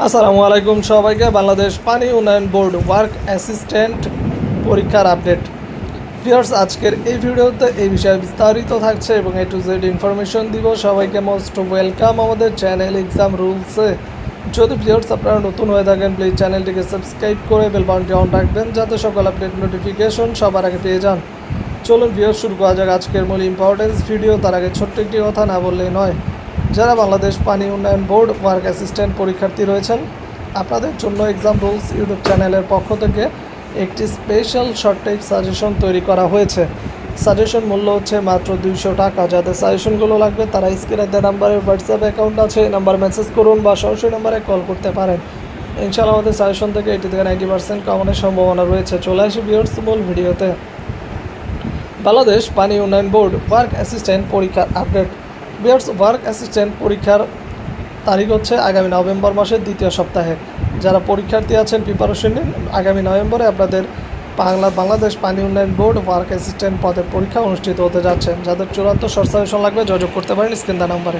আসসালামু আলাইকুম সবাইকে। বাংলাদেশ পানি উন্নয়ন বোর্ড ওয়ার্ক অ্যাসিস্ট্যান্ট পরীক্ষার আপডেট। ভিউয়ার্স, আজকের এই ভিডিওতে এই বিষয়ে বিস্তারিত থাকছে এবং এ টু জেড ইনফরমেশন দিব। সবাইকে মোস্ট ওয়েলকাম আমাদের চ্যানেল এক্সাম রুলসে। যদি ভিউয়ার্স আপনারা নতুন হয়ে থাকেন, প্লিজ চ্যানেলটিকে সাবস্ক্রাইব করে বেল বাটনটি অন রাখবেন যাতে সকল আপডেট নোটিফিকেশন সবার আগে পেয়ে যান। চলুন ভিউয়ার্স, শুরু করা যাক আজকের মূল ইম্পর্টেন্স ভিডিও। তার আগে ছোট্ট একটি কথা না বললেই নয়, যারা বাংলাদেশ পানি উন্নয়ন বোর্ড ওয়ার্ক অ্যাসিস্ট্যান্ট পরীক্ষার্থী রয়েছেন, আপনাদের জন্য এক্সাম রুলস ইউটিউব চ্যানেলের পক্ষ থেকে একটি স্পেশাল শর্ট টাইপ সাজেশন তৈরি করা হয়েছে। সাজেশন মূল্য হচ্ছে মাত্র 200 টাকা। যাদের সাজেশনগুলো লাগবে তারা স্ক্রিনে দেওয়া নাম্বারের হোয়াটসঅ্যাপ অ্যাকাউন্ট আছে, এই নাম্বার মেসেজ করুন বা সরাসরি নাম্বারে কল করতে পারেন। ইনশাআল্লাহ আমাদের সাজেশন থেকে 80 থেকে 90% কমানোর সম্ভাবনা রয়েছে। চলে আসি ভিউয়ার্স মূল ভিডিওতে। বাংলাদেশ পানি উন্নয়ন বোর্ড ওয়ার্ক অ্যাসিস্ট্যান্ট পরীক্ষার আপডেট। ভিউয়ার্স, ওয়ার্ক অ্যাসিস্ট্যান্ট পরীক্ষার তারিখ হচ্ছে আগামী নভেম্বর মাসের দ্বিতীয় সপ্তাহে। যারা পরীক্ষার্থী আছেন প্রিপারেশন নিন। আগামী নভেম্বরে আপনাদের বাংলাদেশ পানি উন্নয়ন বোর্ড ওয়ার্ক অ্যাসিস্ট্যান্ট পদের পরীক্ষা অনুষ্ঠিত হতে যাচ্ছে। যাদের চূড়ান্ত শর্ট সাজেশন লাগবে যোগাযোগ করতে পারেন স্ক্রিন দেওয়া নম্বরে।